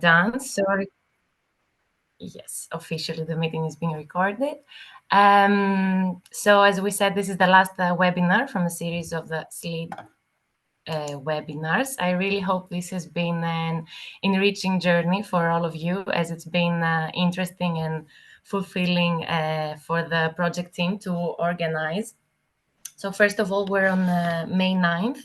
Done. So yes, officially the meeting is being recorded. So as we said, this is the last webinar from a series of the SLEAD webinars. I really hope this has been an enriching journey for all of you, as it's been interesting and fulfilling for the project team to organize. So first of all, we're on May 9th,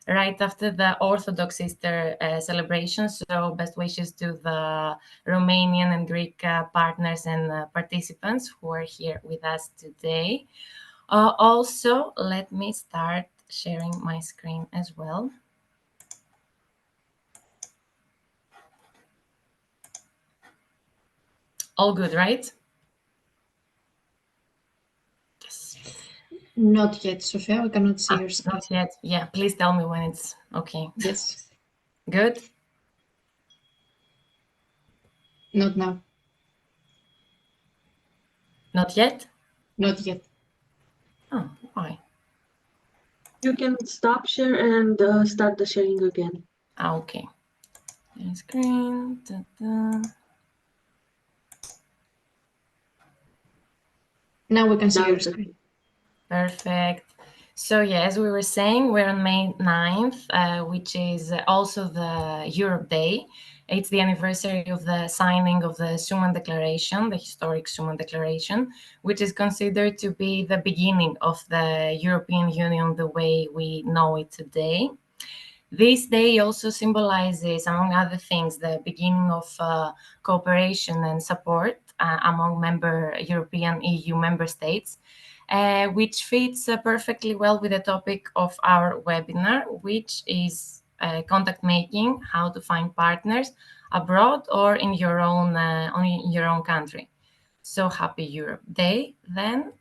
right after the Orthodox Easter celebration. So best wishes to the Romanian and Greek partners and participants who are here with us today. Also, let me start sharing my screen as well. All good, right? Yes. Not yet, Sofia. We cannot see your screen. Not yet. Yeah, please tell me when it's okay. Yes. Good? Not now. Not yet? Not yet. Oh, why? You can stop share and start the sharing again. Okay. Screen. Now we can see Now your it's screen. Perfect. So yeah, as we were saying, we're on May 9th, which is also the Europe Day. It's the anniversary of the signing of the Schuman Declaration, the historic Schuman Declaration, which is considered to be the beginning of the European Union the way we know it today. This day also symbolizes, among other things, the beginning of cooperation and support among European EU member states, which fits perfectly well with the topic of our webinar, which is contact making, how to find partners abroad or in your own country. So happy Europe Day then.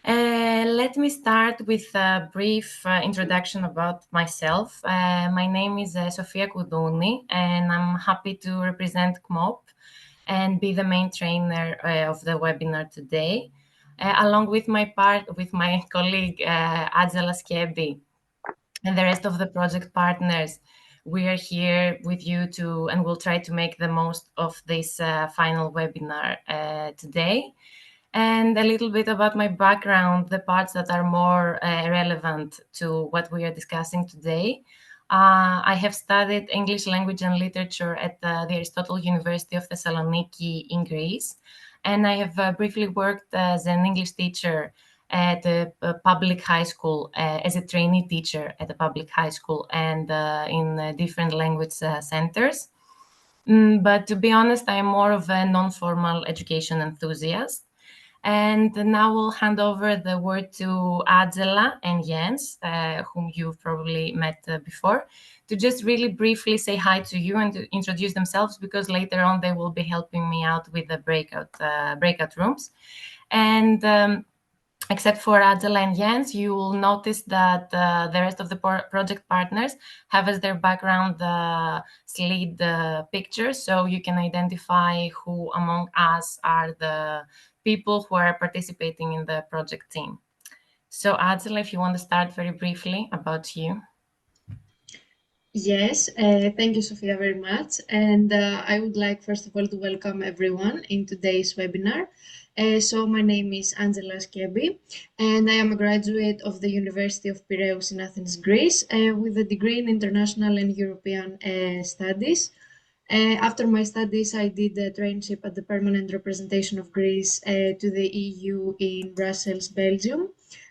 Let me start with a brief introduction about myself. My name is Sofia Koudouni, and I'm happy to represent CMOP and be the main trainer of the webinar today, along with my colleague Adzela Skebi and the rest of the project partners. We are here with you and we'll try to make the most of this final webinar today. And a little bit about my background, the parts that are more relevant to what we are discussing today. I have studied English language and literature at the Aristotle University of Thessaloniki in Greece, and I have briefly worked as an English teacher at a public high school, as a trainee teacher at a public high school and in different language centers. But to be honest, I'm more of a non-formal education enthusiast. And now we'll hand over the word to Adzela and Jens, whom you've probably met before, to just really briefly say hi to you and to introduce themselves, because later on they will be helping me out with the breakout rooms. And except for Adzela and Jens, you will notice that the rest of the project partners have as their background the SLEAD pictures, so you can identify who among us are the people who are participating in the project team. So Adzela, if you want to start very briefly about you. Yes, thank you, Sofia, very much. And I would like, first of all, to welcome everyone in today's webinar. So my name is Angela Skebi, and I am a graduate of the University of Piraeus in Athens, Greece, with a degree in International and European Studies. After my studies, I did a traineeship at the Permanent Representation of Greece to the EU in Brussels, Belgium.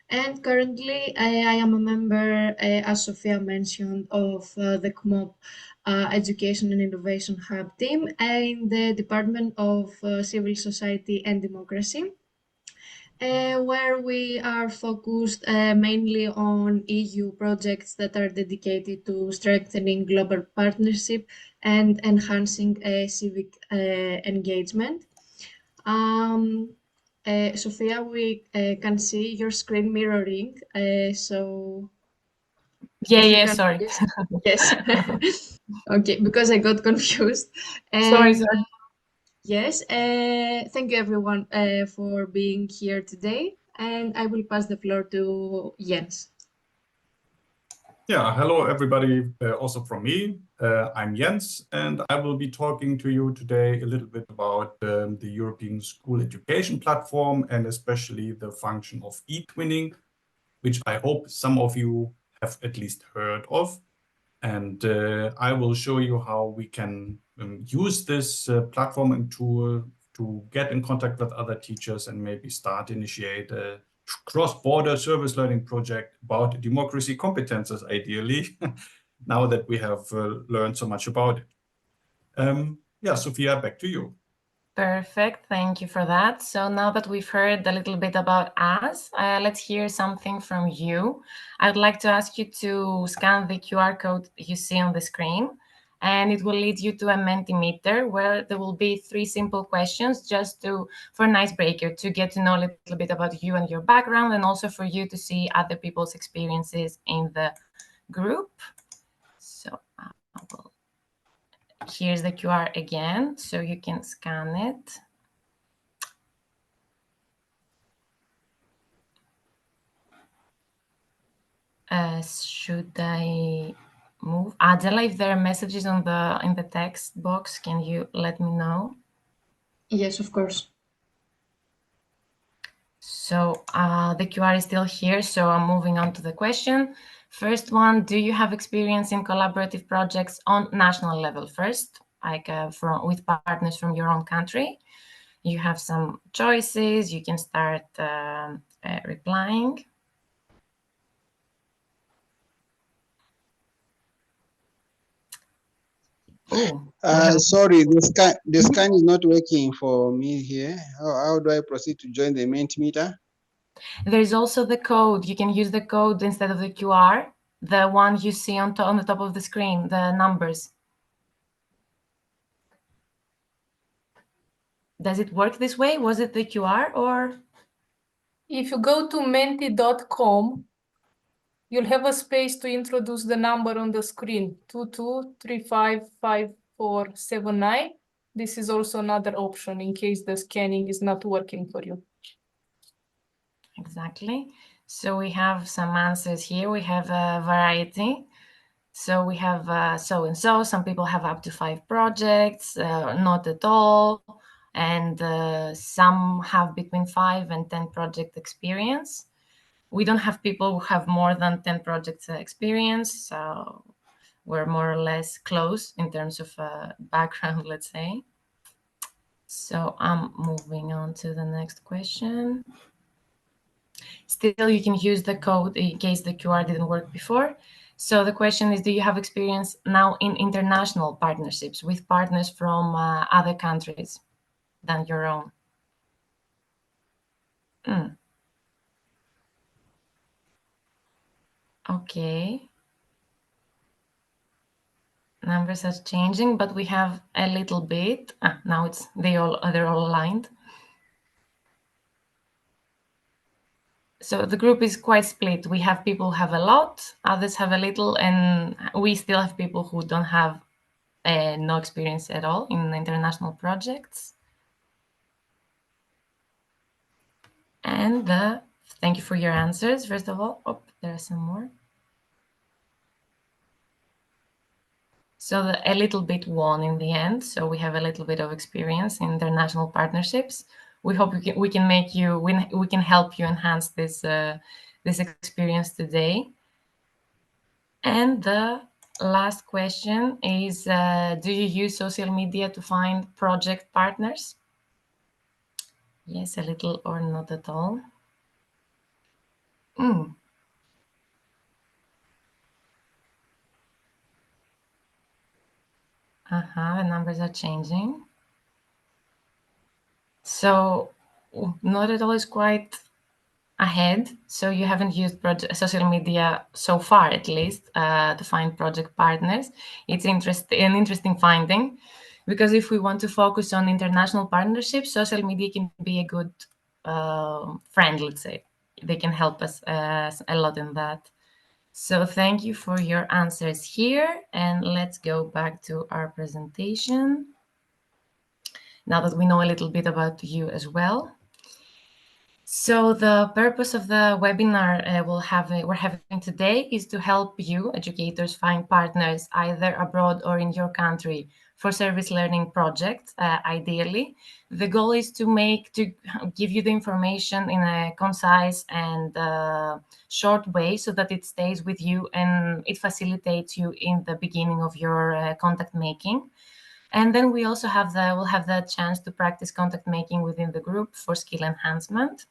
And currently, I am a member, as Sofia mentioned, of the CMOP Education and Innovation Hub team in the Department of Civil Society and Democracy, where we are focused mainly on EU projects that are dedicated to strengthening global partnership and enhancing civic engagement. Sophia, we can see your screen mirroring, so Yeah, sorry. Yes. Okay, because I got confused. Sorry. Yes, thank you everyone for being here today, and I will pass the floor to Jens. Yeah, hello everybody, also from me. I'm Jens, and I will be talking to you today a little bit about the European School Education Platform and especially the function of e-twinning, which I hope some of you have at least heard of. And I will show you how we can use this platform and tool to get in contact with other teachers and maybe initiate a cross-border service learning project about democracy competences, ideally, now that we have learned so much about it. Yeah, Sophia, back to you. Perfect. Thank you for that. So now that we've heard a little bit about us, let's hear something from you. I'd like to ask you to scan the QR code you see on the screen, and it will lead you to a Mentimeter where there will be 3 simple questions just for an icebreaker, to get to know a little bit about you and your background, and also for you to see other people's experiences in the group. So here's the QR again, so you can scan it. Should I move? Adela, if there are messages in the text box, can you let me know? Yes, of course. So the QR is still here, so I'm moving on to the question. First one, do you have experience in collaborative projects on national level first, like with partners from your own country? You have some choices. You can start replying. Sorry, the scan is not working for me here. How do I proceed to join the Mentimeter? There's also the code. You can use the code instead of the QR, the one you see on the top of the screen, the numbers. Does it work this way? Was it the QR or? If you go to menti.com, you'll have a space to introduce the number on the screen, 22355479. This is also another option in case the scanning is not working for you. Exactly. So we have some answers here. We have a variety. So we have so-and-so. Some people have up to 5 projects, not at all. And some have between 5 and 10 project experience. We don't have people who have more than 10 projects experience. So we're more or less close in terms of background, let's say. So I'm moving on to the next question. Still, you can use the code in case the QR didn't work before. So the question is, do you have experience now in international partnerships with partners from other countries than your own? Okay. Numbers are changing, but we have a little bit. Now they're all aligned. So the group is quite split. We have people who have a lot, others have a little, and we still have people who don't have no experience at all in international projects. And thank you for your answers, first of all. Oh, there are some more. So a little bit won in the end. So we have a little bit of experience in international partnerships. We hope we can make you, we can help you enhance this experience today. And the last question is, do you use social media to find project partners? Yes, a little or not at all. The numbers are changing. So not at all is quite ahead. So you haven't used social media so far, at least, to find project partners. It's an interesting finding, because if we want to focus on international partnerships, social media can be a good friend, let's say. They can help us a lot in that. So thank you for your answers here, and let's go back to our presentation now that we know a little bit about you as well. So the purpose of the webinar we're having today is to help you, educators, find partners either abroad or in your country for service learning projects, ideally. The goal is to give you the information in a concise and short way so that it stays with you and it facilitates you in the beginning of your contact making. And then we also we'll have the chance to practice contact making within the group for skill enhancement.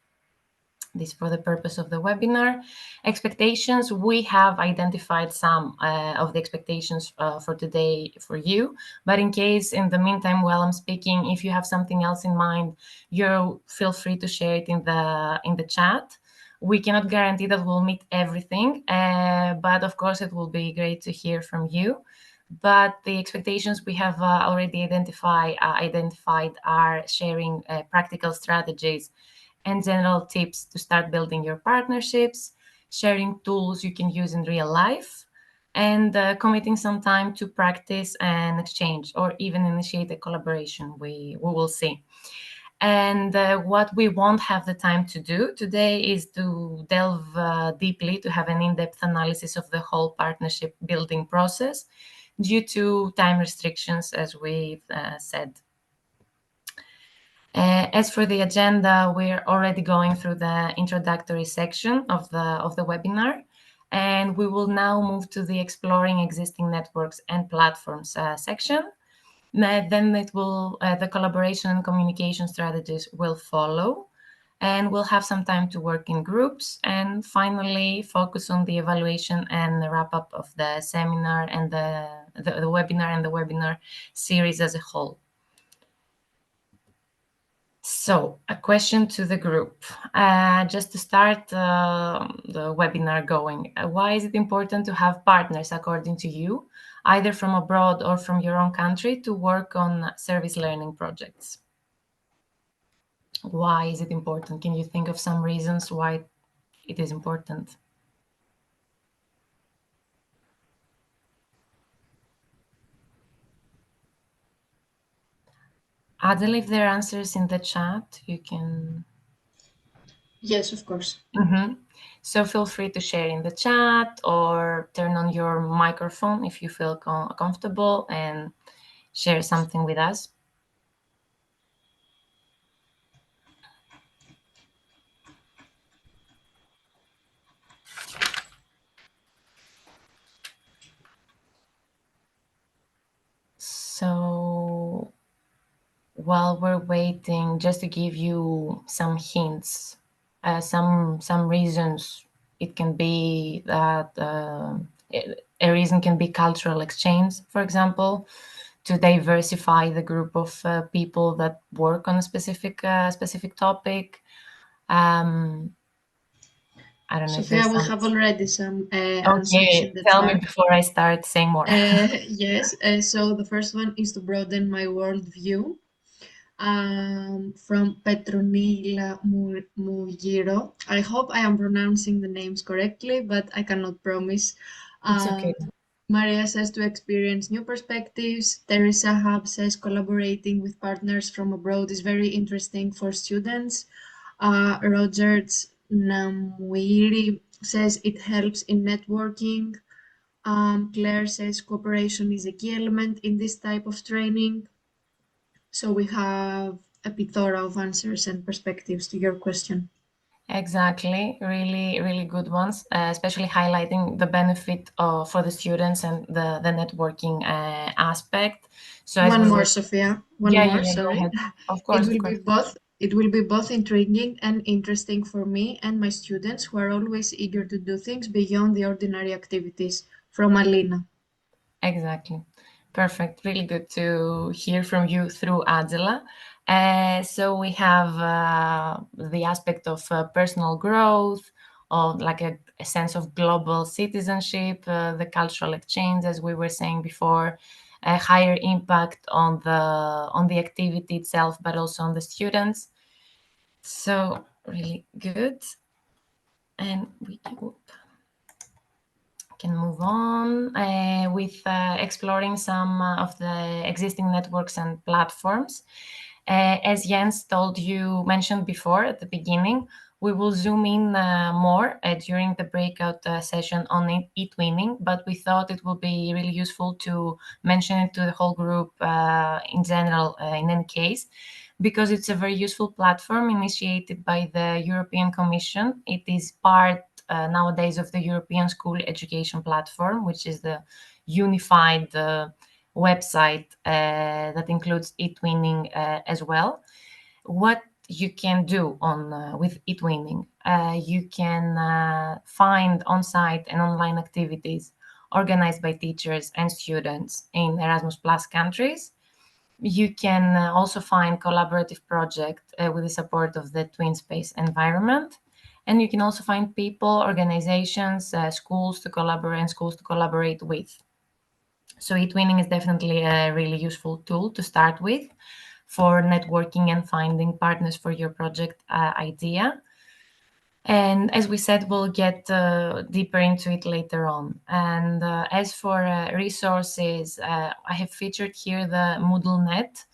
This for the purpose of the webinar. Expectations, we have identified some of the expectations for today for you, but in case in the meantime while I'm speaking, if you have something else in mind, you feel free to share it in the chat. We cannot guarantee that we'll meet everything, but of course it will be great to hear from you. But the expectations we have already identified are sharing practical strategies and general tips to start building your partnerships, sharing tools you can use in real life, and committing some time to practice and exchange or even initiate a collaboration. We will see. And what we won't have the time to do today is to delve deeply, to have an in-depth analysis of the whole partnership building process due to time restrictions, as we've said. As for the agenda, we're already going through the introductory section of the webinar, and we will now move to the exploring existing networks and platforms section. Then the collaboration and communication strategies will follow, and we'll have some time to work in groups, and finally focus on the evaluation and the wrap up of the seminar and the webinar and the webinar series as a whole. So a question to the group, just to start the webinar going. Why is it important to have partners, according to you, either from abroad or from your own country, to work on service learning projects? Why is it important? Can you think of some reasons why it is important? Adel, if there are answers in the chat, you can... Yes, of course. So feel free to share in the chat or turn on your microphone if you feel comfortable and share something with us. So while we're waiting, just to give you some hints, some reasons, it can be that a reason can be cultural exchange, for example, to diversify the group of people that work on a specific topic. I don't know. Sophia, we have already some answers Okay, in the tell me chat. before I start saying more. Yes, so the first one is to broaden my worldview. From Petronila Mugiro. I hope I am pronouncing the names correctly, but I cannot promise. It's okay. Maria says to experience new perspectives. Teresa Hub says collaborating with partners from abroad is very interesting for students. Rogers Namwiri says it helps in networking. Claire says cooperation is a key element in this type of training. So we have a plethora of answers and perspectives to your question. Exactly, really, really good ones, especially highlighting the benefit for the students and the networking aspect. So as One we more, were... Sophia. One Yeah, more, go sorry. ahead. Of course, of course. It will be both intriguing and interesting for me and my students who are always eager to do things beyond the ordinary activities. From Alina. Exactly. Perfect. Really good to hear from you through Angela. So we have the aspect of personal growth, of like a sense of global citizenship, the cultural exchange, as we were saying before, a higher impact on the activity itself, but also on the students. So really good. And we can move on with exploring some of the existing networks and platforms. As Jens mentioned before at the beginning, We will zoom in more during the breakout session on e-twinning, but we thought it would be really useful to mention it to the whole group in general in any case, because it's a very useful platform initiated by the European Commission. It is part nowadays of the European School Education Platform, which is the unified website that includes e-twinning as well. What you can do on with e-twinning, you can find on-site and online activities organized by teachers and students in Erasmus Plus countries. You can also find collaborative projects with the support of the TwinSpace environment. And you can also find people, organizations, schools to collaborate with. So e-twinning is definitely a really useful tool to start with for networking and finding partners for your project idea. And as we said, we'll get deeper into it later on. And as for resources, I have featured here the MoodleNet,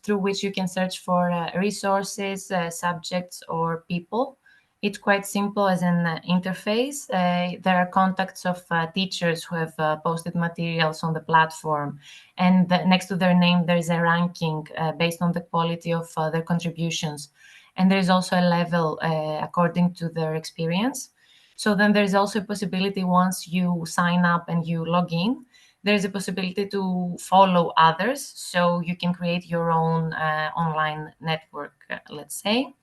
through which you can search for resources, subjects, or people. It's quite simple as an interface. There are contacts of teachers who have posted materials on the platform. And next to their name, there is a ranking based on the quality of their contributions. And there's also a level according to their experience. So then there's also a possibility once you sign up and you log in, there's a possibility to follow others. So you can create your own online network, let's say.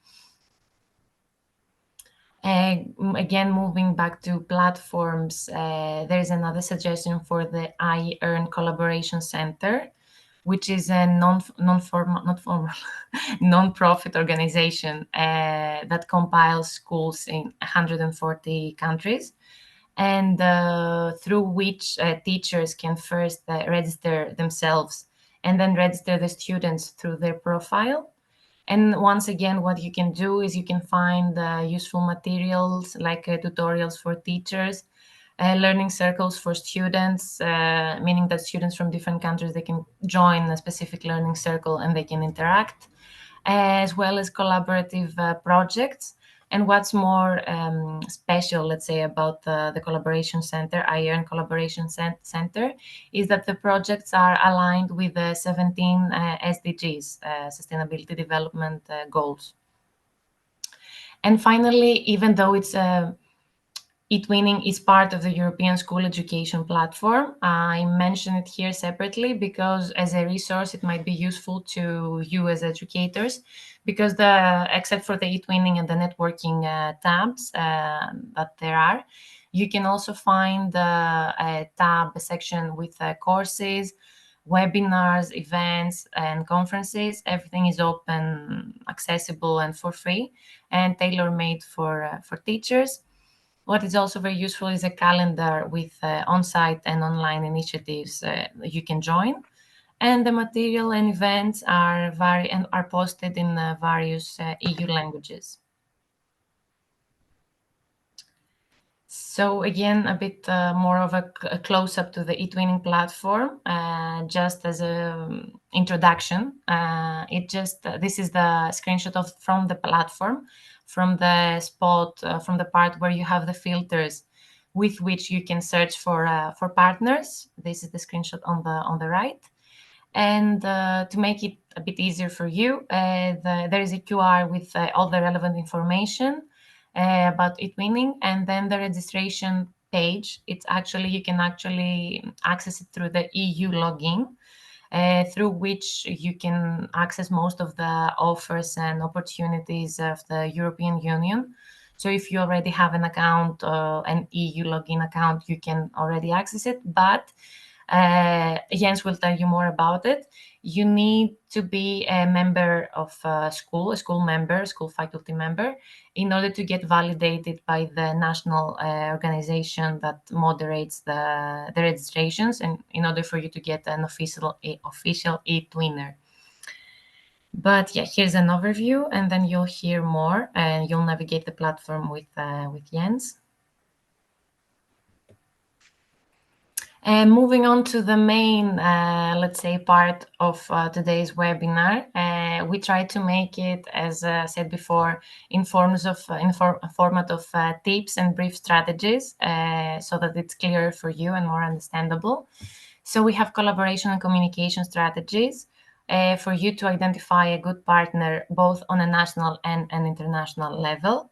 Again, moving back to platforms, there's another suggestion for the iEarn Collaboration Center, which is a non-profit organization that compiles schools in 140 countries, and through which teachers can first register themselves and then register the students through their profile. And once again, what you can do is you can find useful materials like tutorials for teachers, learning circles for students, meaning that students from different countries, they can join a specific learning circle and they can interact, as well as collaborative projects. And what's more special, let's say, about the Collaboration Center, iEarn Collaboration Center, is that the projects are aligned with the 17 SDGs, Sustainability Development Goals. And finally, even though it's e-twinning is part of the European School Education Platform, I mention it here separately because as a resource, it might be useful to you as educators, because except for the e-twinning and the networking tabs that there are, you can also find a section with courses, webinars, events, and conferences. Everything is open, accessible, and for free, and tailor-made for teachers. What is also very useful is a calendar with on-site and online initiatives you can join. And the material and events are posted in various EU languages. So again, a bit more of a close-up to the e-twinning platform, just as an introduction. This is the screenshot from the platform, from the spot, from the part where you have the filters with which you can search for partners. This is the screenshot on the right. And to make it a bit easier for you, there is a QR with all the relevant information about e-twinning, and then the registration page. You can actually access it through the EU login, through which you can access most of the offers and opportunities of the European Union. So if you already have an account, an EU login account, you can already access it. But Jens will tell you more about it. You need to be a member of a school faculty member, in order to get validated by the national organization that moderates the registrations, and in order for you to get an official e-twinner. But yeah, here's an overview, and then you'll hear more, and you'll navigate the platform with Jens. And moving on to the main, let's say, part of today's webinar, we try to make it, as said before, in format of tips and brief strategies, so that it's clearer for you and more understandable. So we have collaboration and communication strategies for you to identify a good partner, both on a national and an international level.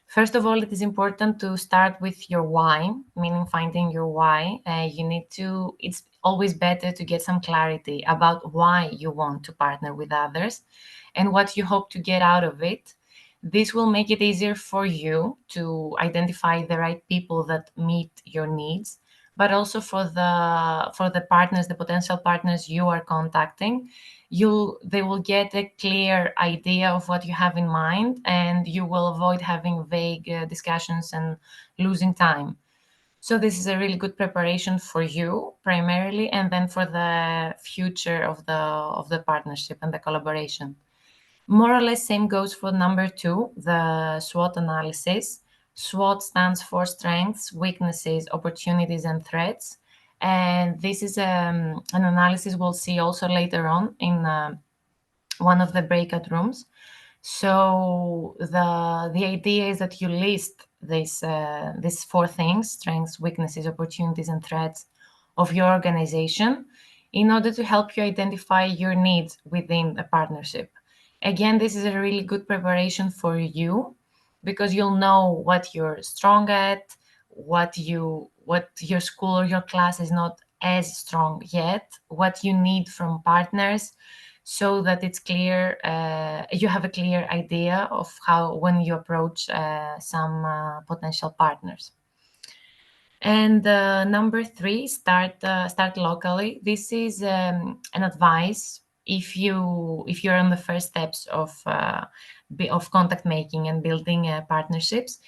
First of all, it is important to start with your why, meaning finding your why. It's always better to get some clarity about why you want to partner with others and what you hope to get out of it. This will make it easier for you to identify the right people that meet your needs, but also for the partners, the potential partners you are contacting. They will get a clear idea of what you have in mind, and you will avoid having vague discussions and losing time. So this is a really good preparation for you primarily, and then for the future of the partnership and the collaboration. More or less same goes for number 2, the SWOT analysis. SWOT stands for strengths, weaknesses, opportunities, and threats. And this is an analysis we'll see also later on in one of the breakout rooms. So the idea is that you list these 4 things: strengths, weaknesses, opportunities, and threats of your organization, in order to help you identify your needs within a partnership. Again, this is a really good preparation for you, because you'll know what you're strong at, what your school or your class is not as strong yet, what you need from partners, so that it's clear, you have a clear idea of how, when you approach some potential partners. And number 3, start locally. This is an advice if you're on the first steps of contact making and building partnerships,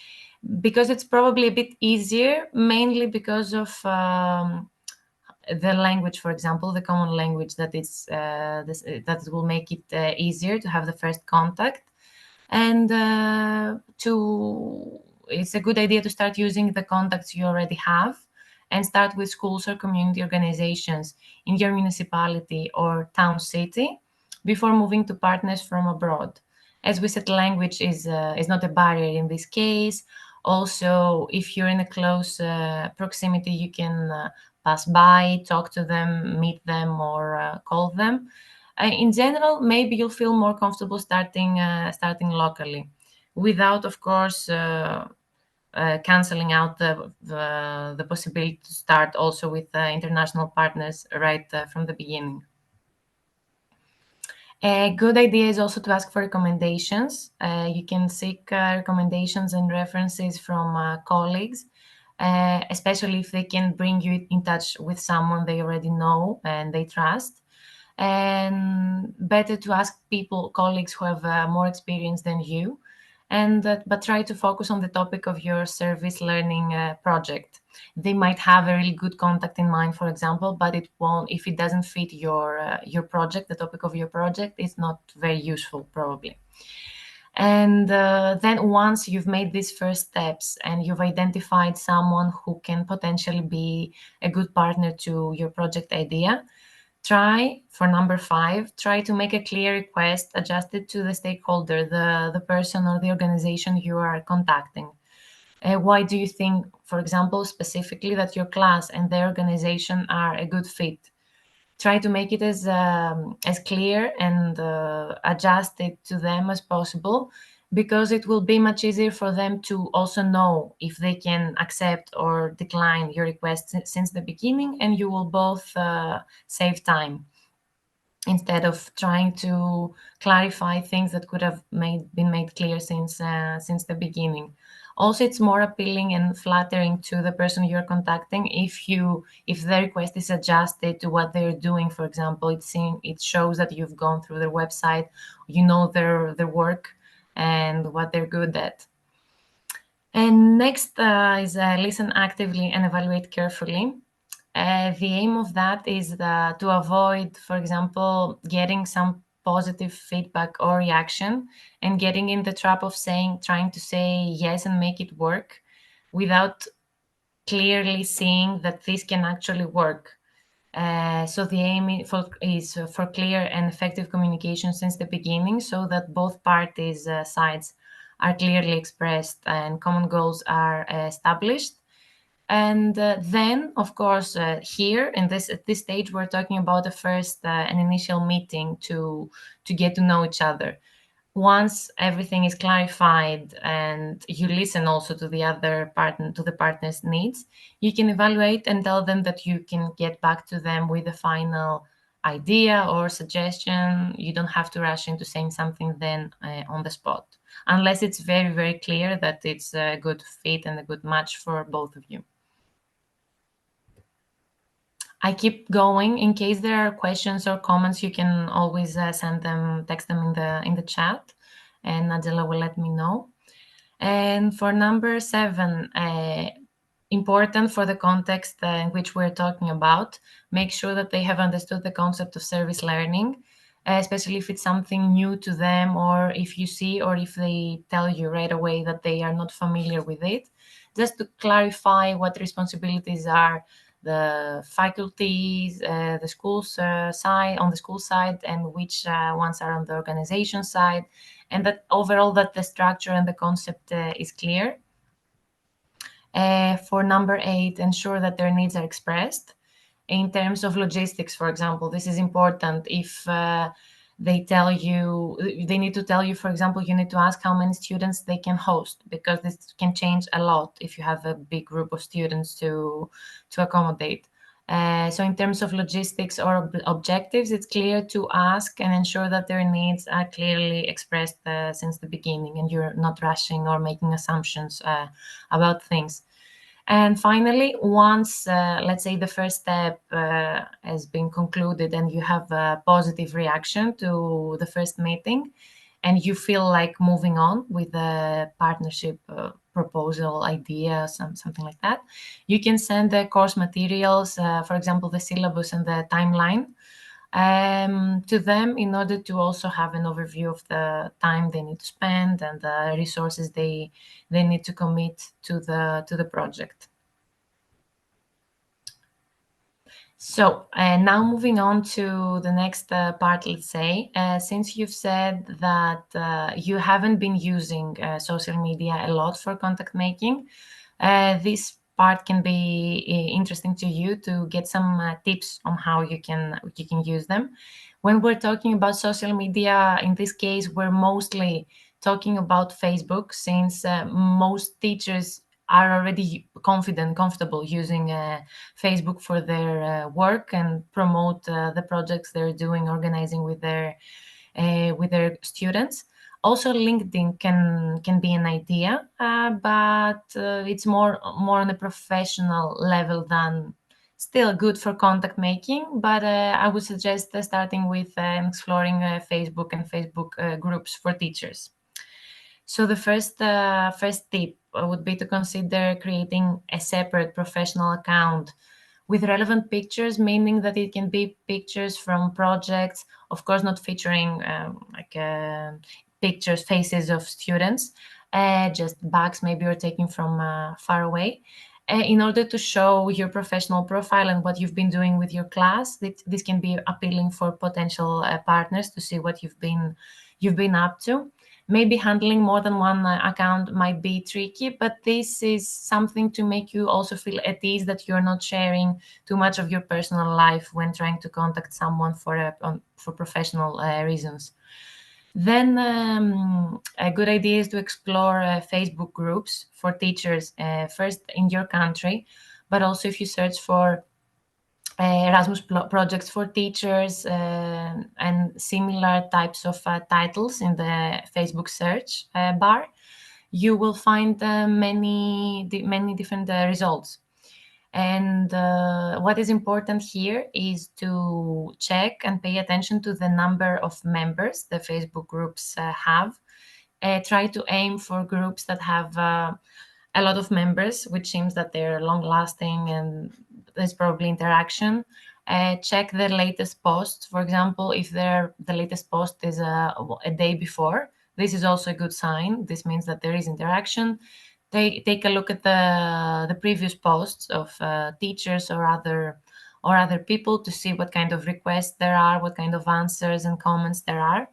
because it's probably a bit easier, mainly because of the language, for example, the common language that will make it easier to have the first contact. And it's a good idea to start using the contacts you already have, and start with schools or community organizations in your municipality or town city before moving to partners from abroad. As we said, language is not a barrier in this case. Also, if you're in a close proximity, you can pass by, talk to them, meet them, or call them. In general, maybe you'll feel more comfortable starting locally, without, of course, canceling out the possibility to start also with international partners right from the beginning. A good idea is also to ask for recommendations. You can seek recommendations and references from colleagues, especially if they can bring you in touch with someone they already know and they trust. And better to ask colleagues who have more experience than you, but try to focus on the topic of your service learning project. They might have a really good contact in mind, for example, but if it doesn't fit your project, the topic of your project, it's not very useful probably. And then once you've made these first steps and you've identified someone who can potentially be a good partner to your project idea, for number 5, try to make a clear request adjusted to the stakeholder, the person or the organization you are contacting. Why do you think, for example, specifically, that your class and their organization are a good fit? Try to make it as clear and adjust it to them as possible, because it will be much easier for them to also know if they can accept or decline your request since the beginning, and you will both save time, instead of trying to clarify things that could have been made clear since the beginning. Also, it's more appealing and flattering to the person you're contacting if the request is adjusted to what they're doing. For example, it shows that you've gone through their website, you know their work and what they're good at. And next is listen actively and evaluate carefully. The aim of that is to avoid, for example, getting some positive feedback or reaction and getting in the trap of trying to say yes and make it work without clearly seeing that this can actually work. So the aim is for clear and effective communication since the beginning, so that both parties' sides are clearly expressed and common goals are established. And then, of course, here at this stage, we're talking about the first an initial meeting to get to know each other. Once everything is clarified and you listen also to the other partner, to the partner's needs, you can evaluate and tell them that you can get back to them with a final idea or suggestion. You don't have to rush into saying something then on the spot, unless it's very, very clear that it's a good fit and a good match for both of you. I keep going. In case there are questions or comments, you can always send them, text them in the chat, and Nadella will let me know. And for number 7, important for the context in which we're talking about, make sure that they have understood the concept of service learning, especially if it's something new to them, or if you see, or if they tell you right away that they are not familiar with it, just to clarify what responsibilities are the faculties, the schools side, on the school side, and which ones are on the organization side, and that overall that the structure and the concept is clear. For number 8, ensure that their needs are expressed. In terms of logistics, for example, this is important. If they tell you, they need to tell you, for example, you need to ask how many students they can host, because this can change a lot if you have a big group of students to accommodate. So in terms of logistics or objectives, it's clear to ask and ensure that their needs are clearly expressed since the beginning, and you're not rushing or making assumptions about things. And finally, once, let's say, the first step has been concluded and you have a positive reaction to the first meeting, and you feel like moving on with the partnership proposal idea, something like that, you can send the course materials, for example, the syllabus and the timeline, to them in order to also have an overview of the time they need to spend and the resources they need to commit to the project. So now moving on to the next part, let's say, since you've said that you haven't been using social media a lot for contact making, this part can be interesting to you to get some tips on how you can use them. When we're talking about social media, in this case, we're mostly talking about Facebook, since most teachers are already comfortable using Facebook for their work and promote the projects they're doing, organizing with their students. Also, LinkedIn can be an idea, but it's more on a professional level than still good for contact making. But I would suggest starting with exploring Facebook and Facebook groups for teachers. So the first tip would be to consider creating a separate professional account with relevant pictures, meaning that it can be pictures from projects, of course, not featuring pictures, faces of students, just bags maybe you're taking from far away. In order to show your professional profile and what you've been doing with your class, this can be appealing for potential partners to see what you've been up to. Maybe handling more than one account might be tricky, but this is something to make you also feel at ease that you're not sharing too much of your personal life when trying to contact someone for professional reasons. Then a good idea is to explore Facebook groups for teachers, first in your country, but also if you search for Erasmus projects for teachers and similar types of titles in the Facebook search bar, you will find many different results. And what is important here is to check and pay attention to the number of members the Facebook groups have. Try to aim for groups that have a lot of members, which seems that they're long-lasting and there's probably interaction. Check the latest post. For example, if the latest post is a day before, this is also a good sign. This means that there is interaction. take a look at the previous posts of teachers or other people to see what kind of requests there are, what kind of answers and comments there are.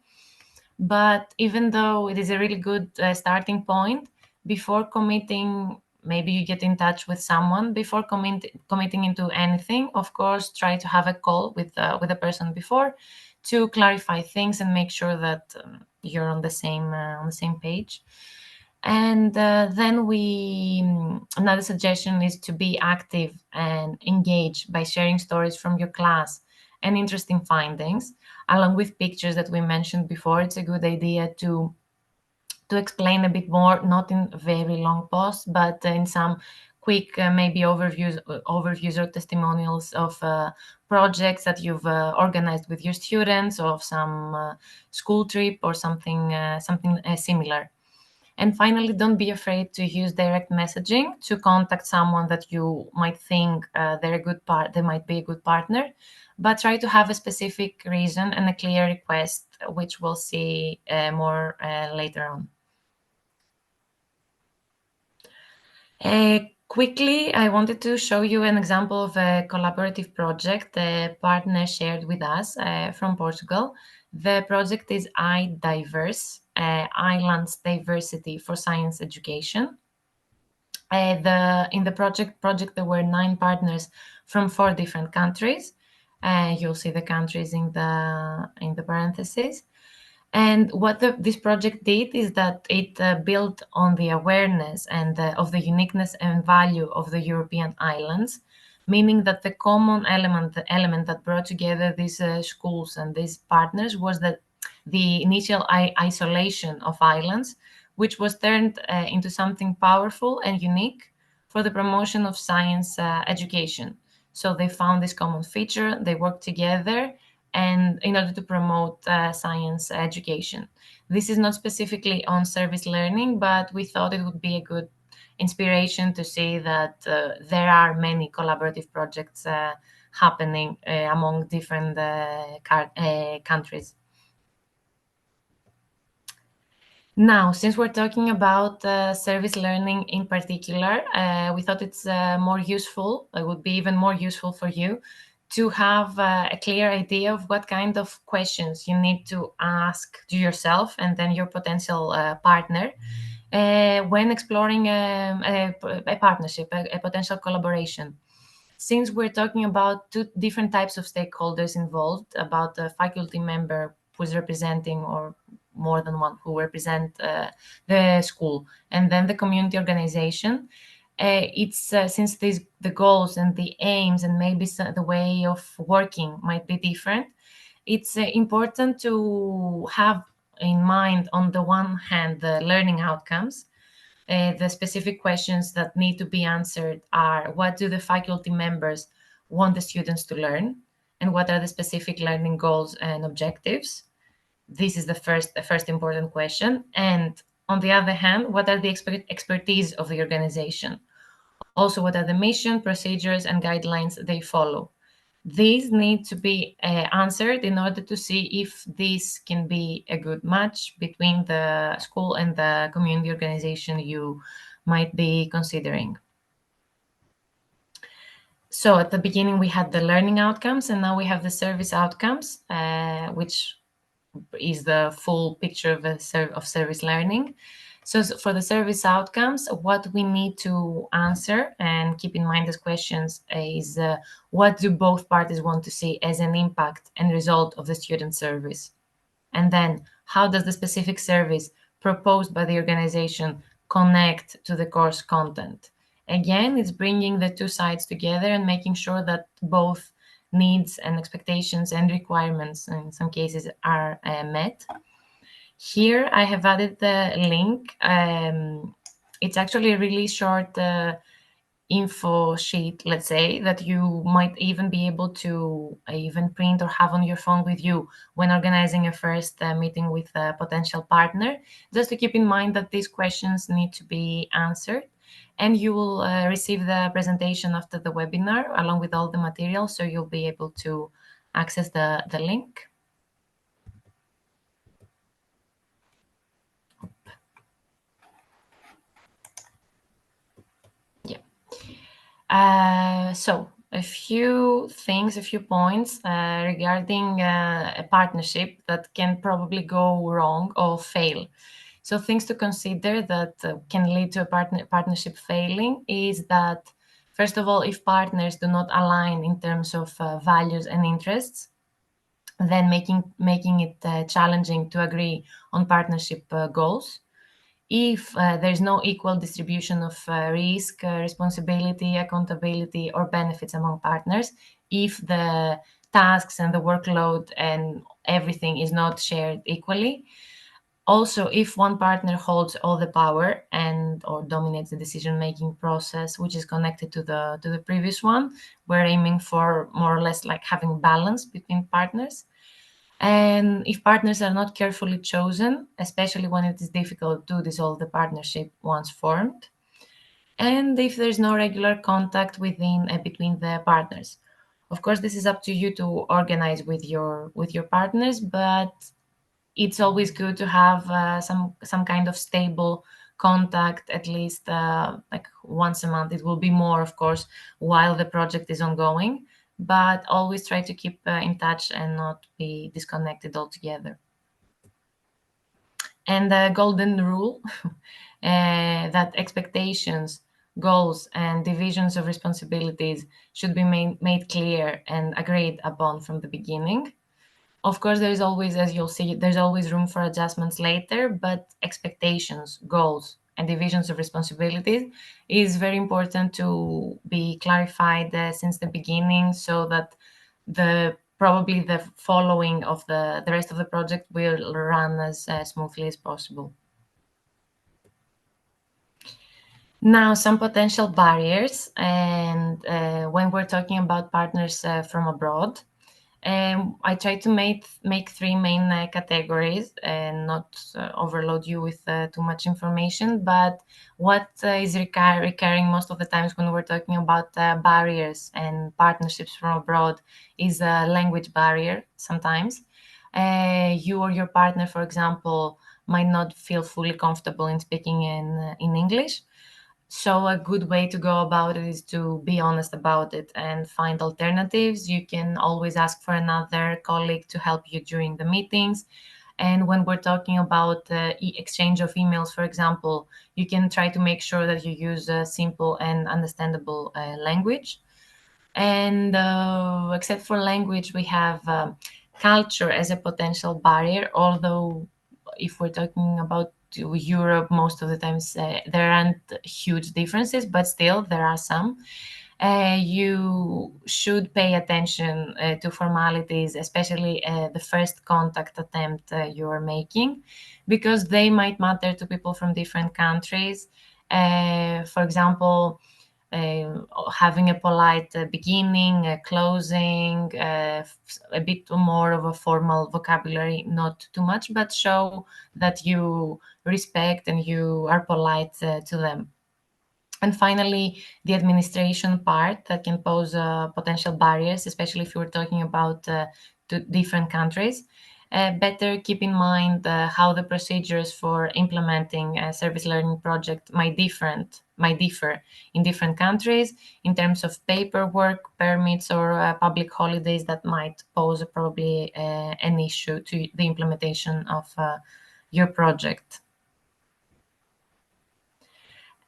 But even though it is a really good starting point, before committing, maybe you get in touch with someone before committing into anything. Of course, try to have a call with the person before to clarify things and make sure that you're on the same page. And then another suggestion is to be active and engage by sharing stories from your class and interesting findings, along with pictures that we mentioned before. It's a good idea to explain a bit more, not in very long posts, but in some quick maybe overviews or testimonials of projects that you've organized with your students, or of some school trip or something similar. And finally, don't be afraid to use direct messaging to contact someone that you might think they might be a good partner, but try to have a specific reason and a clear request, which we'll see more later on. Quickly, I wanted to show you an example of a collaborative project a partner shared with us from Portugal. The project is iDiverse, Islands Diversity for Science Education. In the project, there were 9 partners from 4 different countries. You'll see the countries in the parentheses. And what this project did is that it built on the awareness and of the uniqueness and value of the European islands, meaning that the common element that brought together these schools and these partners was that the initial isolation of islands, which was turned into something powerful and unique for the promotion of science education. So they found this common feature, they worked together, and in order to promote science education. This is not specifically on service learning, but we thought it would be a good inspiration to see that there are many collaborative projects happening among different countries. Now, since we're talking about service learning in particular, we thought it's more useful, it would be even more useful for you to have a clear idea of what kind of questions you need to ask to yourself and then your potential partner when exploring a partnership, a potential collaboration. Since we're talking about 2 different types of stakeholders involved, about a faculty member who's representing, or more than one, who represent the school, and then the community organization, since the goals and the aims and maybe the way of working might be different, it's important to have in mind, on the one hand, the learning outcomes. The specific questions that need to be answered are: what do the faculty members want the students to learn? And what are the specific learning goals and objectives? This is the first important question. And on the other hand, what are the expertise of the organization? Also, what are the mission, procedures, and guidelines they follow? These need to be answered in order to see if this can be a good match between the school and the community organization you might be considering. So at the beginning, we had the learning outcomes, and now we have the service outcomes, which is the full picture of service learning. So for the service outcomes, what we need to answer and keep in mind as questions is what do both parties want to see as an impact and result of the student service? And then how does the specific service proposed by the organization connect to the course content? Again, it's bringing the 2 sides together and making sure that both needs and expectations and requirements in some cases are met. Here I have added the link. It's actually a really short info sheet, let's say, that you might even be able to even print or have on your phone with you when organizing a first meeting with a potential partner, just to keep in mind that these questions need to be answered. And you will receive the presentation after the webinar along with all the materials, so you'll be able to access the link. So a few things, a few points regarding a partnership that can probably go wrong or fail. So things to consider that can lead to a partnership failing is that, first of all, if partners do not align in terms of values and interests, then making it challenging to agree on partnership goals. If there's no equal distribution of risk, responsibility, accountability, or benefits among partners, if the tasks and the workload and everything is not shared equally. Also, if one partner holds all the power and or dominates the decision-making process, which is connected to the previous one, we're aiming for more or less like having balance between partners. And if partners are not carefully chosen, especially when it is difficult to dissolve the partnership once formed, and if there's no regular contact between the partners. Of course, this is up to you to organize with your partners, but it's always good to have some kind of stable contact, at least like once a month. It will be more, of course, while the project is ongoing, but always try to keep in touch and not be disconnected altogether. And the golden rule that expectations, goals, and divisions of responsibilities should be made clear and agreed upon from the beginning. Of course, there is always, as you'll see, there's always room for adjustments later, but expectations, goals, and divisions of responsibilities is very important to be clarified since the beginning, so that probably the following of the rest of the project will run as smoothly as possible. Now, some potential barriers, and when we're talking about partners from abroad, I try to make three main categories and not overload you with too much information. But what is recurring most of the times when we're talking about barriers and partnerships from abroad is a language barrier. Sometimes you or your partner, for example, might not feel fully comfortable in speaking in English. So a good way to go about it is to be honest about it and find alternatives. You can always ask for another colleague to help you during the meetings. And when we're talking about exchange of emails, for example, you can try to make sure that you use a simple and understandable language. And except for language, we have culture as a potential barrier, although if we're talking about Europe, most of the times there aren't huge differences, but still there are some. You should pay attention to formalities, especially the first contact attempt you are making, because they might matter to people from different countries. For example, having a polite beginning, a closing, a bit more of a formal vocabulary, not too much, but show that you respect and you are polite to them. And finally, the administration part that can pose potential barriers, especially if we're talking about two different countries. Better keep in mind how the procedures for implementing a service learning project might differ in different countries in terms of paperwork, permits, or public holidays that might pose probably an issue to the implementation of your project.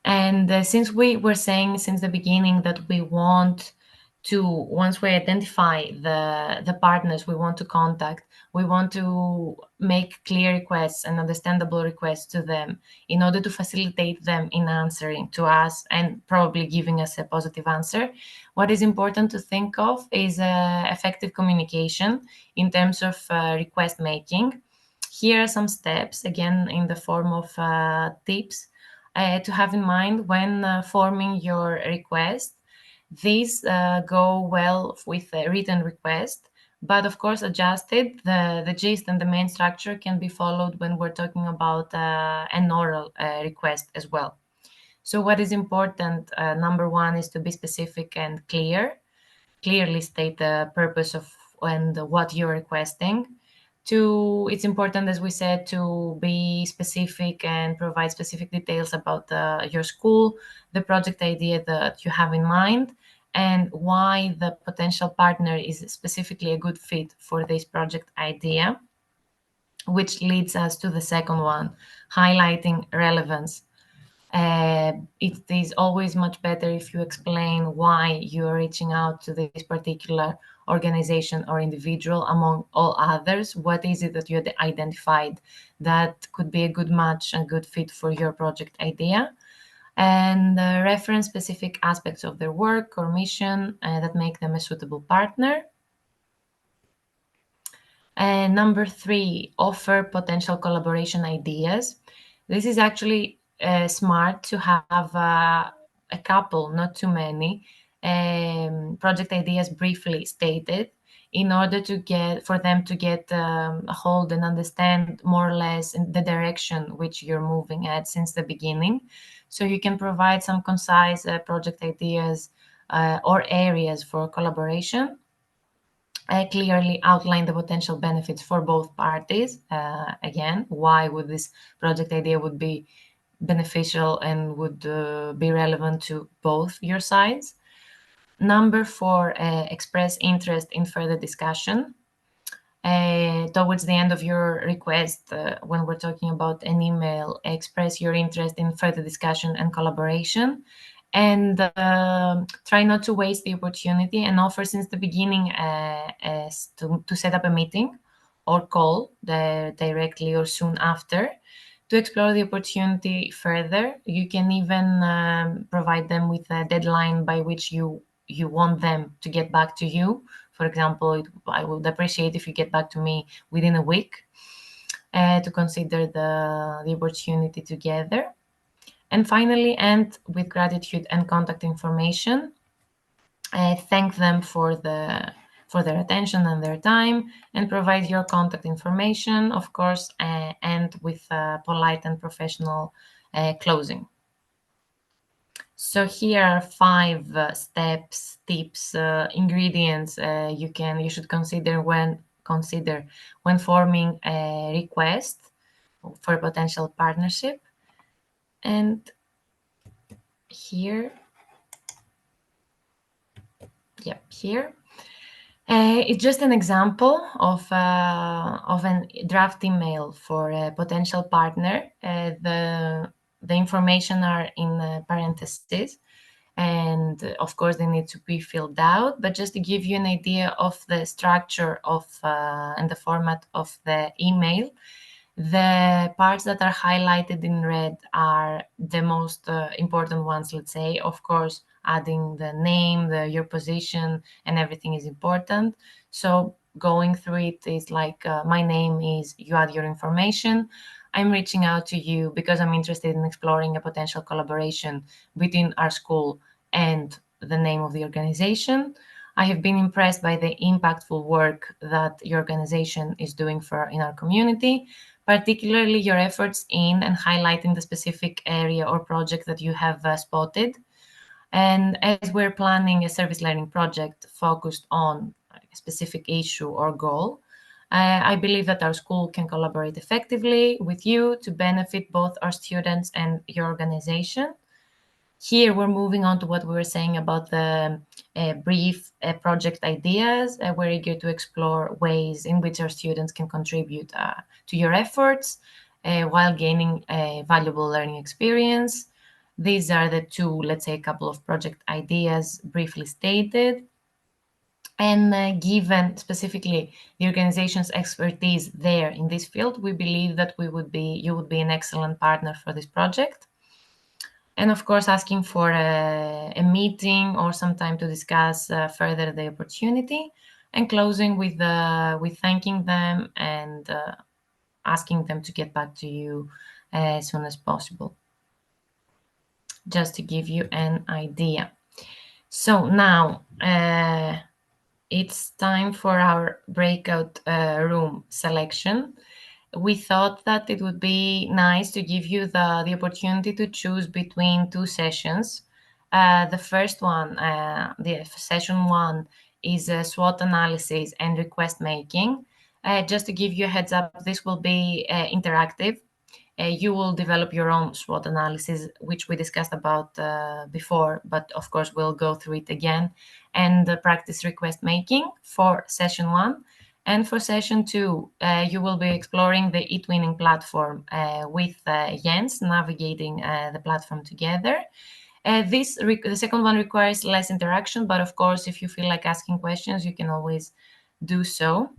And since we were saying since the beginning that we want to, once we identify the partners we want to contact, we want to make clear requests and understandable requests to them in order to facilitate them in answering to us and probably giving us a positive answer. What is important to think of is effective communication in terms of request making. Here are some steps, again, in the form of tips to have in mind when forming your request. These go well with a written request, but of course adjusted. The gist and the main structure can be followed when we're talking about an oral request as well. So what is important, number one, is to be specific and clear. Clearly state the purpose of and what you're requesting. It's important, as we said, to be specific and provide specific details about your school, the project idea that you have in mind, and why the potential partner is specifically a good fit for this project idea, which leads us to the second one, highlighting relevance. It is always much better if you explain why you're reaching out to this particular organization or individual among all others. What is it that you had identified that could be a good match and good fit for your project idea? And reference specific aspects of their work or mission that make them a suitable partner. And number 3, offer potential collaboration ideas. This is actually smart to have a couple, not too many, project ideas briefly stated in order for them to get a hold and understand more or less in the direction which you're moving at since the beginning. So you can provide some concise project ideas or areas for collaboration. Clearly outline the potential benefits for both parties. Again, why would this project idea would be beneficial and would be relevant to both your sides. Number 4, express interest in further discussion. Towards the end of your request, when we're talking about an email, express your interest in further discussion and collaboration, and try not to waste the opportunity and offer since the beginning to set up a meeting or call directly or soon after to explore the opportunity further. You can even provide them with a deadline by which you want them to get back to you. For example, I would appreciate if you get back to me within a week to consider the opportunity together. And finally, end with gratitude and contact information. Thank them for their attention and their time, and provide your contact information, of course, and with a polite and professional closing. So here are 5 steps, tips, ingredients you should consider when forming a request for a potential partnership. And here, here. It's just an example of a draft email for a potential partner. The information are in parentheses, and of course they need to be filled out. But just to give you an idea of the structure of and the format of the email, the parts that are highlighted in red are the most important ones, let's say. Of course, adding the name, your position, and everything is important. So going through it is like, my name is, you add your information. I'm reaching out to you because I'm interested in exploring a potential collaboration between our school and the name of the organization. I have been impressed by the impactful work that your organization is doing in our community, particularly your efforts in and highlighting the specific area or project that you have spotted. And as we're planning a service learning project focused on a specific issue or goal, I believe that our school can collaborate effectively with you to benefit both our students and your organization. Here, we're moving on to what we were saying about the brief project ideas. We're eager to explore ways in which our students can contribute to your efforts while gaining a valuable learning experience. These are the 2, let's say, a couple of project ideas briefly stated. And given specifically the organization's expertise there in this field, we believe that you would be an excellent partner for this project. And of course, asking for a meeting or some time to discuss further the opportunity, and closing with thanking them and asking them to get back to you as soon as possible, just to give you an idea. So now it's time for our breakout room selection. We thought that it would be nice to give you the opportunity to choose between 2 sessions. The first one, the session 1, is SWOT analysis and request making. Just to give you a heads up, this will be interactive. You will develop your own SWOT analysis, which we discussed about before, but of course we'll go through it again, and practice request making for session 1. And for session 2, you will be exploring the eTwinning platform with Jens, navigating the platform together. The second one requires less interaction, but of course, if you feel like asking questions, you can always do so.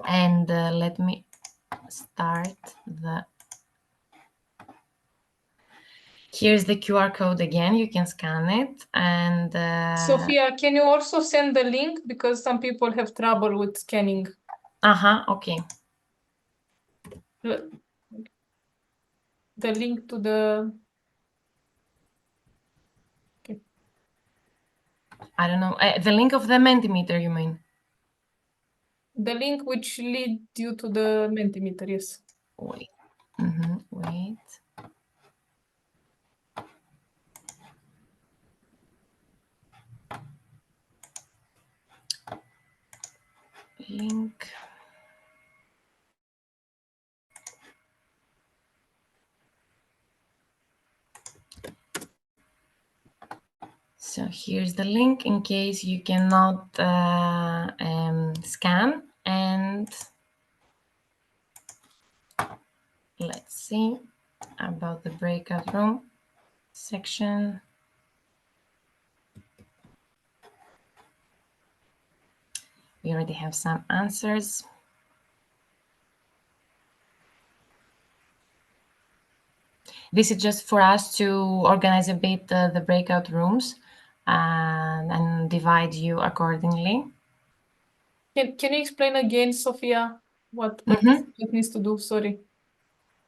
And let me start the... Here's the QR code again. You can scan it. And Sophia, can you also send the link? Because some people have trouble with scanning. Okay. The link to the... Okay. I don't know. The link of the Mentimeter, you mean? The link which lead you to the Mentimeter, yes. Wait. Wait. Link. So here's the link in case you cannot scan. And let's see about the breakout room section. We already have some answers. This is just for us to organize a bit the breakout rooms and divide you accordingly. Can you explain again, Sophia, what participant needs to do? Sorry.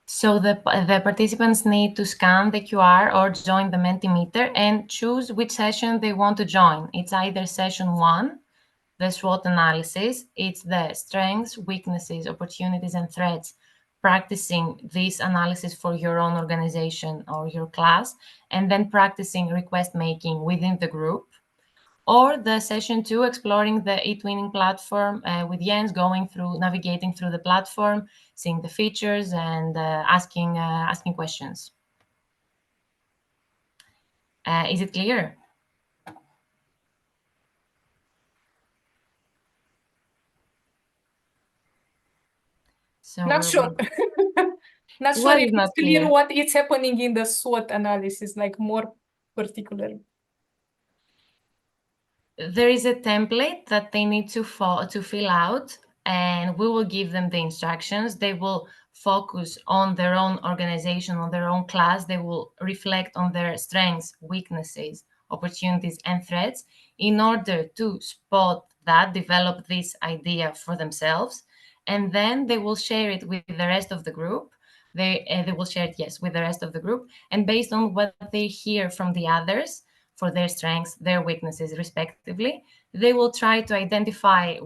So the participants need to scan the QR or join the Mentimeter and choose which session they want to join. It's either session 1, the SWOT analysis, it's the strengths, weaknesses, opportunities, and threats, practicing this analysis for your own organization or your class, and then practicing request making within the group. Or the session 2, exploring the eTwinning platform with Jens, navigating through the platform, seeing the features, and asking questions. Is it clear? So Not sure. Not sure if it's clear what is happening in the SWOT analysis, like more particular. There is a template that they need to fill out, and we will give them the instructions. They will focus on their own organization, on their own class. They will reflect on their strengths, weaknesses, opportunities, and threats in order to spot that, develop this idea for themselves, and then they will share it with the rest of the group. They will share it, yes, with the rest of the group, and based on what they hear from the others, for their strengths, their weaknesses, respectively, they will try to identify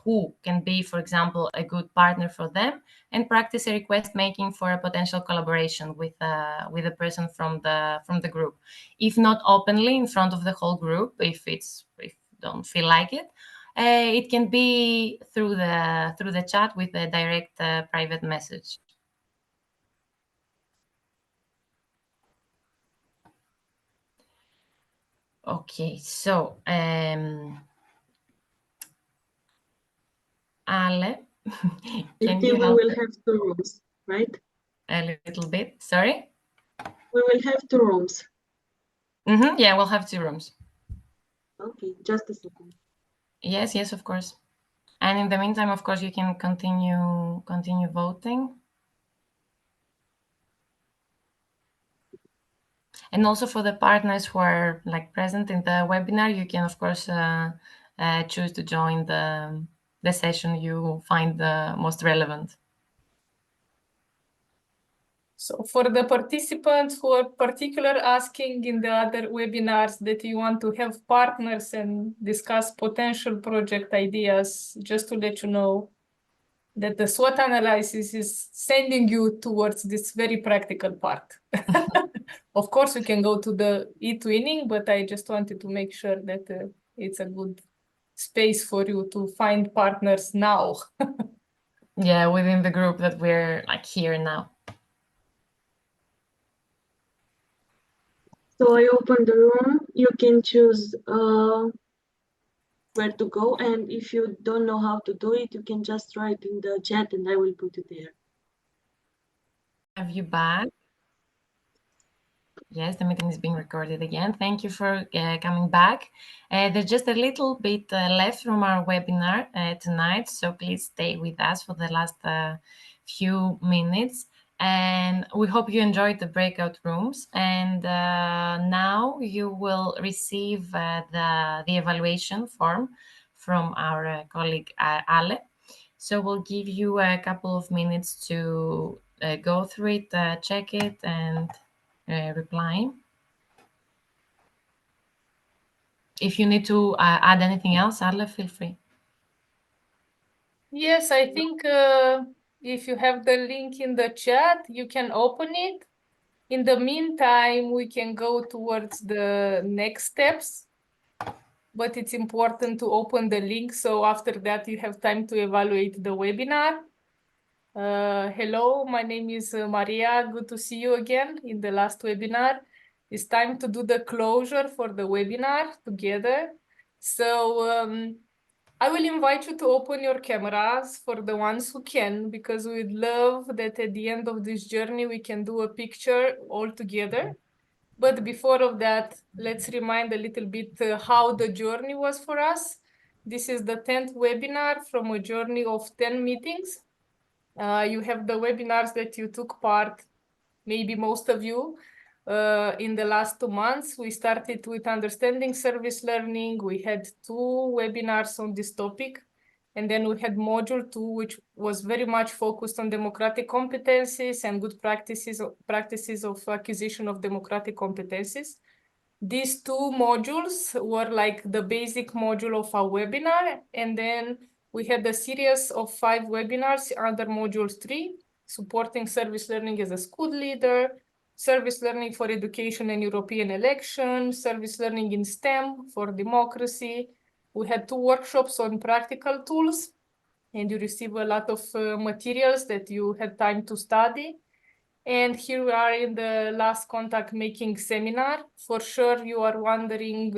who can be, for example, a good partner for them, and practice a request making for a potential collaboration with a person from the group. If not openly in front of the whole group, if you don't feel like it, it can be through the chat with a direct private message. Okay, so Ale, can you help? We will have 2 rooms, right? A little bit, sorry? We will have 2 rooms. Yeah, we'll have 2 rooms. Okay, just a second. Yes, of course. And in the meantime, of course, you can continue voting. And also for the partners who are present in the webinar, you can, of course, choose to join the session you find the most relevant. So for the participants who are particularly asking in the other webinars that you want to have partners and discuss potential project ideas, just to let you know that the SWOT analysis is sending you towards this very practical part. Of course, we can go to the eTwinning, but I just wanted to make sure that it's a good space for you to find partners now. Yeah, within the group that we're like here now. So I open the room. You can choose where to go, and if you don't know how to do it, you can just write in the chat and I will put it there. Have you back? Yes, the meeting is being recorded again. Thank you for coming back. There's just a little bit left from our webinar tonight, so please stay with us for the last few minutes. And we hope you enjoyed the breakout rooms. And now you will receive the evaluation form from our colleague Ale. So we'll give you a couple of minutes to go through it, check it, and reply. If you need to add anything else, Arla, feel free. Yes, I think if you have the link in the chat, you can open it. In the meantime, we can go towards the next steps, but it's important to open the link. So after that, you have time to evaluate the webinar. Hello, my name is Maria. Good to see you again in the last webinar. It's time to do the closure for the webinar together. So I will invite you to open your cameras for the ones who can, because we'd love that at the end of this journey, we can do a picture all together. But before of that, let's remind a little bit how the journey was for us. This is the 10th webinar from a journey of 10 meetings. You have the webinars that you took part, maybe most of you, in the last 2 months. We started with understanding service learning. We had 2 webinars on this topic. And then we had module 2, which was very much focused on democratic competencies and good practices of acquisition of democratic competencies. These 2 modules were like the basic module of our webinar. And then we had a series of 5 webinars under module 3, supporting service learning as a school leader, service learning for education and European elections, service learning in STEM for democracy. We had 2 workshops on practical tools, and you receive a lot of materials that you had time to study. And here we are in the last contact making seminar. For sure, you are wondering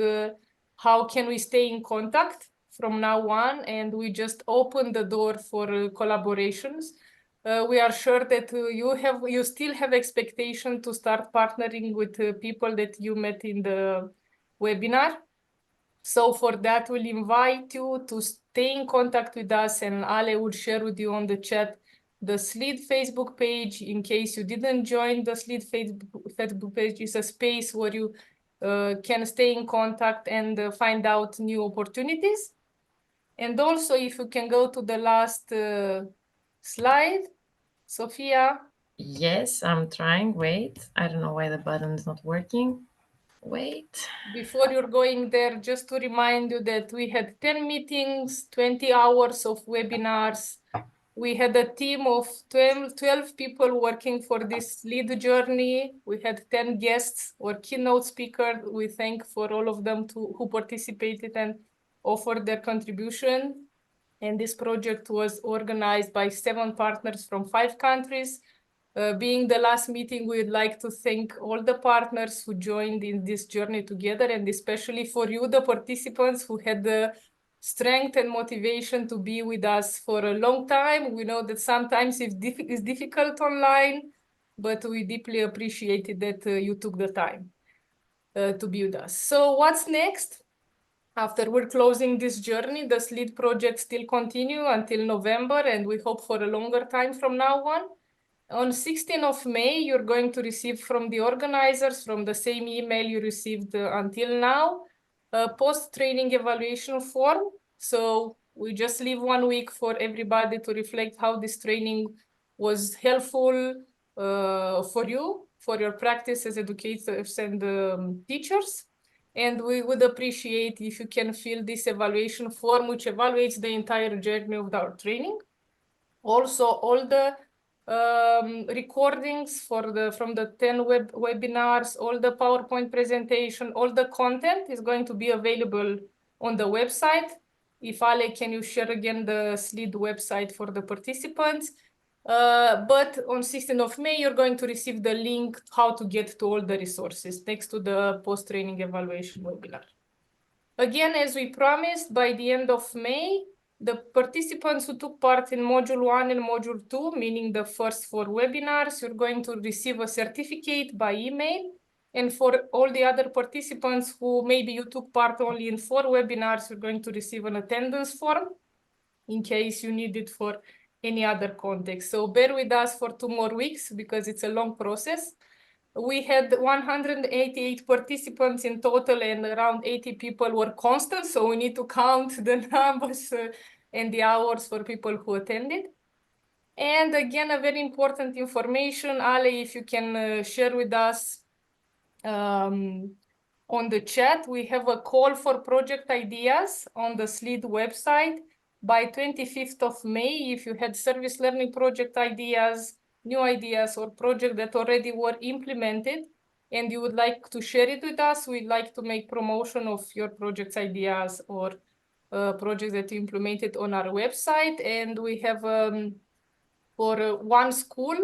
how can we stay in contact from now on, and we just open the door for collaborations. We are sure that you still have expectation to start partnering with people that you met in the webinar. So for that, we'll invite you to stay in contact with us, and Ale will share with you on the chat the SLEAD Facebook page. In case you didn't join the SLEAD Facebook page, is a space where you can stay in contact and find out new opportunities. And also, if you can go to the last slide, Sophia. Yes, I'm trying. Wait, I don't know why the button is not working. Wait. Before you're going there, just to remind you that we had 10 meetings, 20 hours of webinars. We had a team of 12 people working for this lead journey. We had 10 guests or keynote speakers. We thank for all of them who participated and offered their contribution. And this project was organized by 7 partners from 5 countries. Being the last meeting, we'd like to thank all the partners who joined in this journey together, and especially for you, the participants who had the strength and motivation to be with us for a long time. We know that sometimes it's difficult online, but we deeply appreciated that you took the time to be with us. So what's next? After we're closing this journey, the SLEAD project still continue until November, and we hope for a longer time from now on. On 16th of May, you're going to receive from the organizers, from the same email you received until now, a post-training evaluation form. So we just leave 1 week for everybody to reflect how this training was helpful for you, for your practice as educators and teachers. And we would appreciate if you can fill this evaluation form, which evaluates the entire journey of our training. Also, all the recordings from the 10 webinars, all the PowerPoint presentation, all the content is going to be available on the website. If Ale, can you share again the SLEAD website for the participants? But on 16th of May, you're going to receive the link how to get to all the resources next to the post-training evaluation webinar. Again, as we promised, by the end of May, the participants who took part in Module 1 and Module 2, meaning the first 4 webinars, you're going to receive a certificate by email. And for all the other participants who maybe you took part only in 4 webinars, you're going to receive an attendance form in case you need it for any other context. So bear with us for 2 more weeks because it's a long process. We had 188 participants in total and around 80 people were constant. So we need to count the numbers and the hours for people who attended. And again, a very important information, Ale, if you can share with us on the chat, we have a call for project ideas on the SLEAD website. By 25th of May, if you had service learning project ideas, new ideas, or projects that already were implemented, and you would like to share it with us, we'd like to make promotion of your project's ideas or projects that you implemented on our website. And we have, for one school,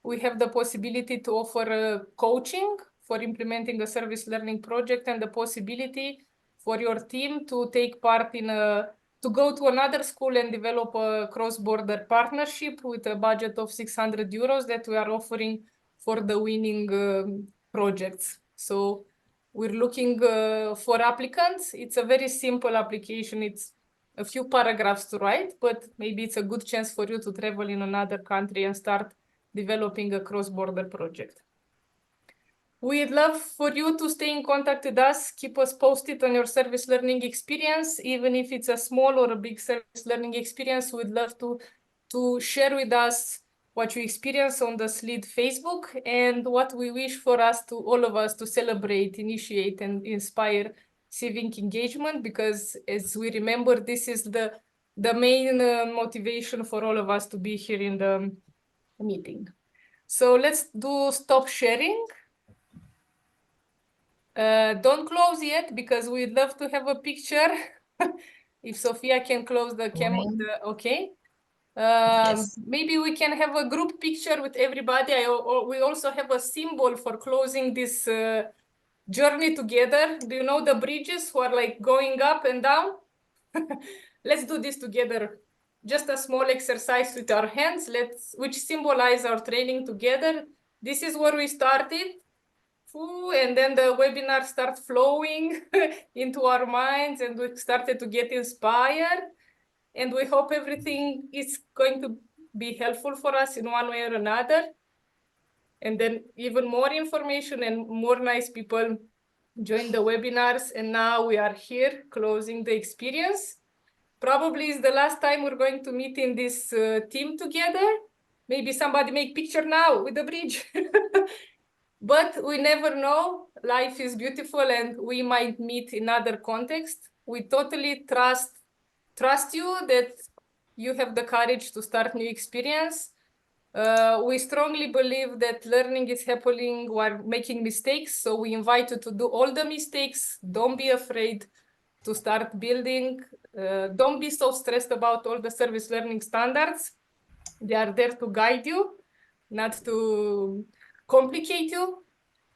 we have the possibility to offer coaching for implementing a service learning project and the possibility for your team to take part in to go to another school and develop a cross-border partnership with a budget of 600 euros that we are offering for the winning projects. So we're looking for applicants. It's a very simple application. It's a few paragraphs to write, but maybe it's a good chance for you to travel in another country and start developing a cross-border project. We'd love for you to stay in contact with us. Keep us posted on your service learning experience, even if it's a small or a big service learning experience. We'd love to share with us what you experience on the SLEAD Facebook and what we wish for us to all of us to celebrate, initiate, and inspire civic engagement, because as we remember, this is the main motivation for all of us to be here in the meeting. So let's do stop sharing. Don't close yet because we'd love to have a picture. If Sophia can close the camera, okay. Yes. Maybe we can have a group picture with everybody. We also have a symbol for closing this journey together. Do you know the bridges who are like going up and down? Let's do this together. Just a small exercise with our hands, which symbolize our training together. This is where we started. And then the webinar started flowing into our minds and we started to get inspired. And we hope everything is going to be helpful for us in one way or another. And then even more information and more nice people join the webinars. And now we are here closing the experience. Probably is the last time we're going to meet in this team together. Maybe somebody make picture now with the bridge. But we never know. Life is beautiful and we might meet in other contexts. We totally trust you that you have the courage to start new experience. We strongly believe that learning is happening while making mistakes. So we invite you to do all the mistakes. Don't be afraid to start building. Don't be so stressed about all the service learning standards. They are there to guide you, not to complicate you.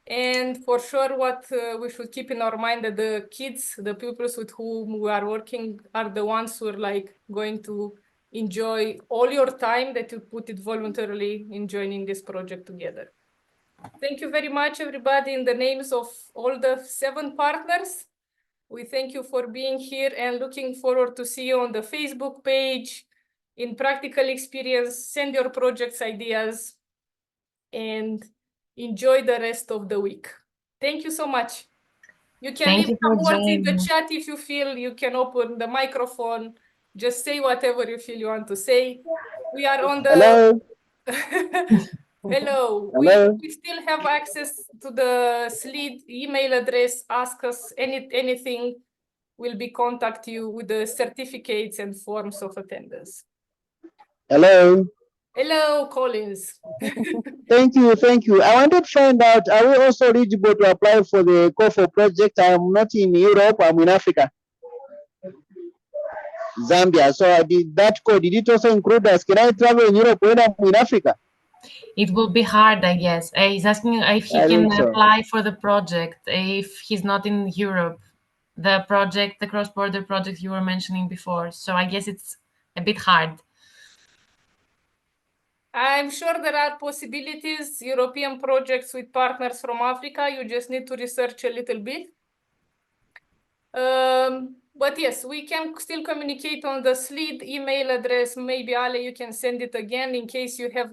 And for sure, what we should keep in our mind that the kids, the pupils with whom we are working are the ones who are like going to enjoy all your time that you put it voluntarily in joining this project together. Thank you very much, everybody, in the names of all the 7 partners. We thank you for being here and looking forward to see you on the Facebook page, in practical experience. Send your projects ideas and enjoy the rest of the week. Thank you so much. You can leave some words in the chat if you feel you can open the microphone. Just say whatever you feel you want to say. We are on the... Hello. Hello. Hello. We still have access to the SLEAD email address. Ask us anything. We'll be contact you with the certificates and forms of attendance. Hello. Hello, Collins. Thank you. Thank you. I wanted to find out, are we also eligible to apply for the call for project? I'm not in Europe, I'm in Africa. Zambia. So did that code, did it also include us? Can I travel in Europe when I'm in Africa? It will be hard, I guess. He's asking if he I can think so. apply for the project if he's not in Europe. The project, the cross-border project you were mentioning before. So I guess it's a bit hard. I'm sure there are possibilities, European projects with partners from Africa. You just need to research a little bit. But yes, we can still communicate on the SLEAD email address. Maybe Ale, you can send it again in case you have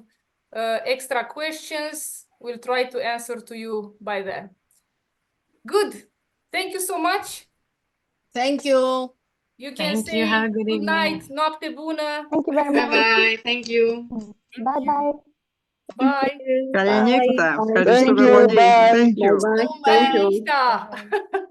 extra questions. We'll try to answer to you by then. Good. Thank you so much. Thank you. You can Thank say you. Have a good good night, evening. noapte bună. Thank you very much. Bye-bye. Thank you. Bye-bye. Bye. Calinița, Thank you. Bye. Thank you. Bye bye. Numai Thank you. aici.